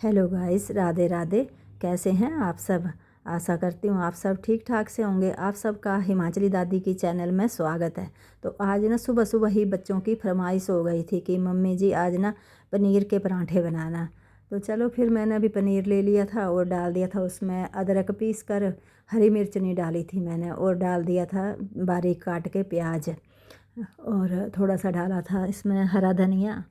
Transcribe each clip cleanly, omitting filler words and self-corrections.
Hello guys, Radhe Radhe. कैसे हैं आप सब? आशा करती हूँ आप सब ठीक ठाक से होंगे। आप सबका हिमाचली दादी की चैनल में स्वागत है। तो आज ना सुबह सुबह ही बच्चों की फरमाइश हो गई थी कि मम्मी जी आज ना पनीर के परांठे बनाना। तो चलो फिर मैंने अभी पनीर ले लिया था और डाल दिया था उसमें अदरक पीस कर, हरी मिर्च नहीं डाली थी मैंने, और डाल दिया था बारीक काट के प्याज, और थोड़ा सा डाला था इसमें हरा धनिया।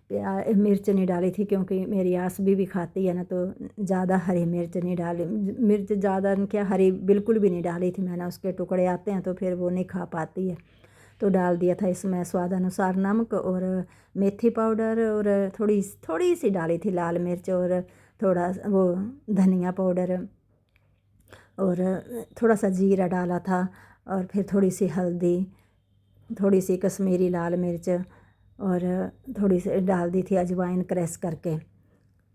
मिर्च नहीं डाली थी क्योंकि मेरी आस भी खाती है ना, तो ज़्यादा हरी मिर्च नहीं डाली। मिर्च ज़्यादा क्या, हरी बिल्कुल भी नहीं डाली थी मैंने, उसके टुकड़े आते हैं तो फिर वो नहीं खा पाती है। तो डाल दिया था इसमें स्वादानुसार नमक और मेथी पाउडर, और थोड़ी थोड़ी सी डाली थी लाल मिर्च, और थोड़ा वो धनिया पाउडर, और थोड़ा सा जीरा डाला था, और फिर थोड़ी सी हल्दी, थोड़ी सी कश्मीरी लाल मिर्च, और थोड़ी सी डाल दी थी अजवाइन क्रश करके।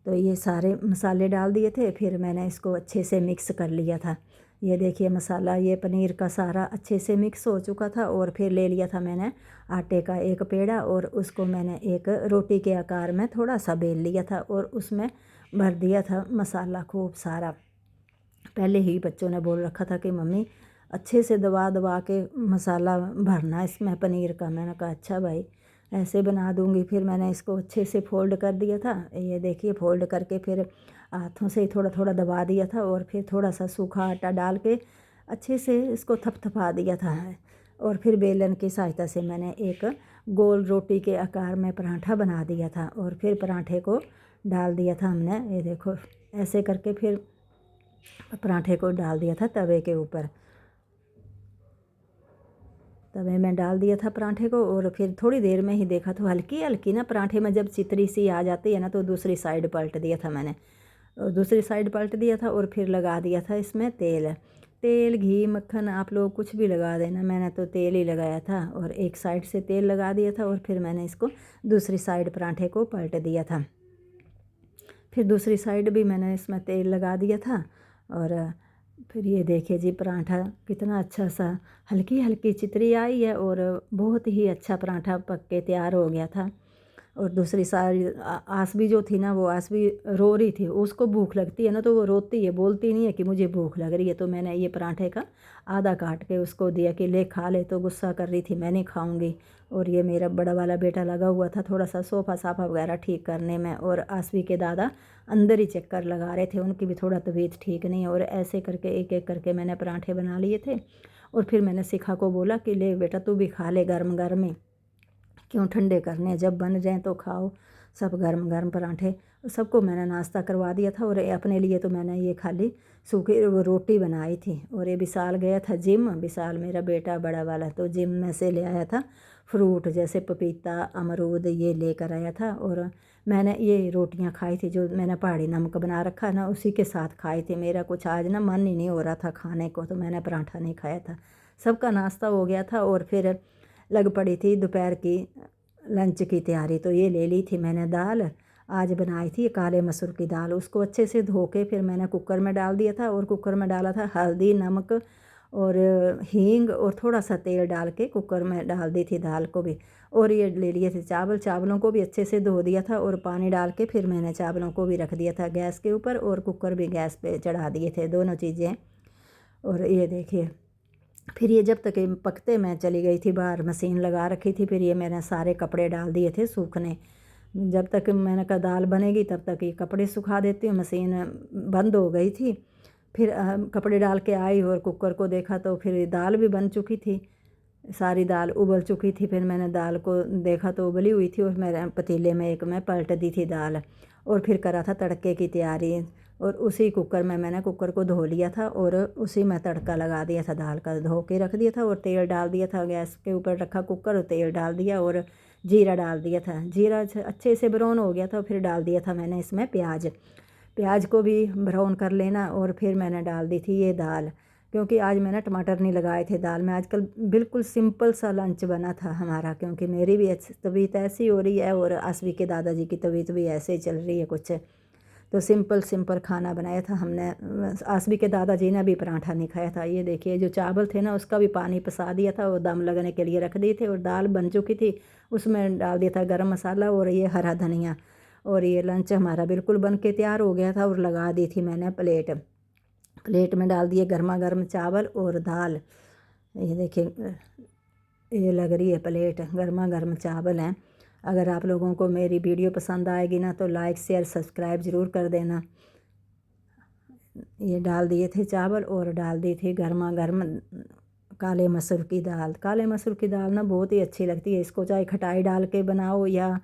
तो ये सारे मसाले डाल दिए थे। फिर मैंने इसको अच्छे से मिक्स कर लिया था। ये देखिए मसाला, ये पनीर का सारा अच्छे से मिक्स हो चुका था। और फिर ले लिया था मैंने आटे का एक पेड़ा, और उसको मैंने एक रोटी के आकार में थोड़ा सा बेल लिया था, और उसमें भर दिया था मसाला खूब सारा। पहले ही बच्चों ने बोल रखा था कि मम्मी अच्छे से दबा दबा के मसाला भरना इसमें पनीर का। मैंने कहा अच्छा भाई, ऐसे बना दूंगी। फिर मैंने इसको अच्छे से फोल्ड कर दिया था। ये देखिए फोल्ड करके फिर हाथों से ही थोड़ा थोड़ा दबा दिया था, और फिर थोड़ा सा सूखा आटा डाल के अच्छे से इसको थपथपा दिया था। और फिर बेलन की सहायता से मैंने एक गोल रोटी के आकार में पराठा बना दिया था, और फिर पराठे को डाल दिया था हमने। ये देखो ऐसे करके फिर पराठे को डाल दिया था तवे के ऊपर। तवे में डाल दिया था पराठे को, और फिर थोड़ी देर में ही देखा तो हल्की हल्की ना पराठे में जब चितरी सी आ जाती है ना, तो दूसरी साइड पलट दिया था मैंने, और दूसरी साइड पलट दिया था। और फिर लगा दिया था इसमें तेल, तेल घी मक्खन आप लोग कुछ भी लगा देना, मैंने तो तेल ही लगाया था। और एक साइड से तेल लगा दिया था, और फिर मैंने इसको दूसरी साइड पराठे को पलट दिया था। फिर दूसरी साइड भी मैंने इसमें तेल लगा दिया था। और फिर ये देखिए जी पराठा कितना अच्छा सा हल्की हल्की चितरी आई है, और बहुत ही अच्छा पराठा पक के तैयार हो गया था। और दूसरी साइड आस भी जो थी ना, वो आस भी रो रही थी। उसको भूख लगती है ना, तो वो रोती है, बोलती नहीं है कि मुझे भूख लग रही है। तो मैंने ये पराठे का आधा काट के उसको दिया कि ले खा ले, तो गुस्सा कर रही थी मैं नहीं खाऊंगी। और ये मेरा बड़ा वाला बेटा लगा हुआ था थोड़ा सा सोफ़ा साफ़ा वगैरह ठीक करने में, और आसवी के दादा अंदर ही चक्कर लगा रहे थे, उनकी भी थोड़ा तबीयत ठीक नहीं है। और ऐसे करके एक एक करके मैंने पराठे बना लिए थे। और फिर मैंने शिखा को बोला कि ले बेटा तू भी खा ले, गर्म गर्म ही, क्यों ठंडे करने, जब बन जाएँ तो खाओ। सब गर्म गर्म पराठे सबको मैंने नाश्ता करवा दिया था। और अपने लिए तो मैंने ये खाली सूखी वो रोटी बनाई थी। और ये विशाल गया था जिम, विशाल मेरा बेटा बड़ा वाला, तो जिम में से ले आया था फ्रूट जैसे पपीता अमरूद, ये लेकर आया था। और मैंने ये रोटियां खाई थी जो मैंने पहाड़ी नमक बना रखा ना, उसी के साथ खाई थी। मेरा कुछ आज ना मन ही नहीं हो रहा था खाने को, तो मैंने पराठा नहीं खाया था। सबका नाश्ता हो गया था, और फिर लग पड़ी थी दोपहर की लंच की तैयारी। तो ये ले ली थी मैंने दाल, आज बनाई थी काले मसूर की दाल। उसको अच्छे से धो के फिर मैंने कुकर में डाल दिया था, और कुकर में डाला था हल्दी नमक और हींग, और थोड़ा सा तेल डाल के कुकर में डाल दी थी दाल को भी। और ये ले लिए थे चावल, चावलों को भी अच्छे से धो दिया था, और पानी डाल के फिर मैंने चावलों को भी रख दिया था गैस के ऊपर, और कुकर भी गैस पे चढ़ा दिए थे, दोनों चीज़ें। और ये देखिए फिर ये जब तक ये पकते मैं चली गई थी बाहर, मशीन लगा रखी थी। फिर ये मैंने सारे कपड़े डाल दिए थे सूखने। जब तक मैंने कहा दाल बनेगी तब तक ये कपड़े सुखा देती हूँ। मशीन बंद हो गई थी। फिर कपड़े डाल के आई और कुकर को देखा तो फिर दाल भी बन चुकी थी, सारी दाल उबल चुकी थी। फिर मैंने दाल को देखा तो उबली हुई थी, और मेरे पतीले में एक मैं पलट दी थी दाल। और फिर करा था तड़के की तैयारी, और उसी कुकर में मैंने कुकर को धो लिया था, और उसी में तड़का लगा दिया था, दाल का धो के रख दिया था। और तेल डाल दिया था, गैस के ऊपर रखा कुकर, और तेल डाल दिया, और जीरा डाल दिया था। जीरा अच्छे से ब्राउन हो गया था, फिर डाल दिया था मैंने इसमें प्याज, प्याज को भी ब्राउन कर लेना। और फिर मैंने डाल दी थी ये दाल, क्योंकि आज मैंने टमाटर नहीं लगाए थे दाल में। आजकल बिल्कुल सिंपल सा लंच बना था हमारा, क्योंकि मेरी भी तबीयत ऐसी हो रही है, और आसवी के दादाजी की तबीयत भी ऐसे ही चल रही है कुछ। तो सिंपल सिंपल खाना बनाया था हमने। आसवी के दादाजी ने भी पराठा नहीं खाया था। ये देखिए जो चावल थे ना, उसका भी पानी पसा दिया था, वो दम लगने के लिए रख दिए थे। और दाल बन चुकी थी, उसमें डाल दिया था गरम मसाला और ये हरा धनिया, और ये लंच हमारा बिल्कुल बन के तैयार हो गया था और लगा दी थी मैंने प्लेट। प्लेट में डाल दिए गर्मा गर्म चावल और दाल। ये देखिए ये लग रही है प्लेट, गर्मा गर्म चावल हैं। अगर आप लोगों को मेरी वीडियो पसंद आएगी ना तो लाइक शेयर सब्सक्राइब ज़रूर कर देना। ये डाल दिए थे चावल और डाल दी थी गर्मा गर्म काले मसूर की दाल। काले मसूर की दाल ना बहुत ही अच्छी लगती है। इसको चाहे खटाई डाल के बनाओ या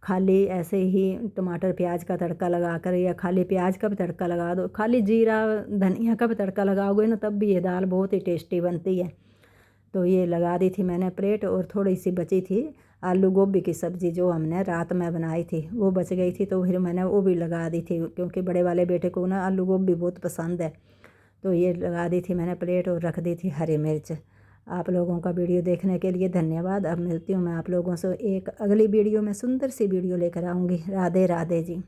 खाली ऐसे ही टमाटर प्याज का तड़का लगा कर, या खाली प्याज का भी तड़का लगा दो, खाली जीरा धनिया का भी तड़का लगाओगे ना तब भी ये दाल बहुत ही टेस्टी बनती है। तो ये लगा दी थी मैंने प्लेट। और थोड़ी सी बची थी आलू गोभी की सब्ज़ी जो हमने रात में बनाई थी, वो बच गई थी तो फिर मैंने वो भी लगा दी थी, क्योंकि बड़े वाले बेटे को ना आलू गोभी बहुत पसंद है। तो ये लगा दी थी मैंने प्लेट और रख दी थी हरी मिर्च। आप लोगों का वीडियो देखने के लिए धन्यवाद। अब मिलती हूँ मैं आप लोगों से एक अगली वीडियो में, सुंदर सी वीडियो लेकर आऊँगी। राधे राधे जी।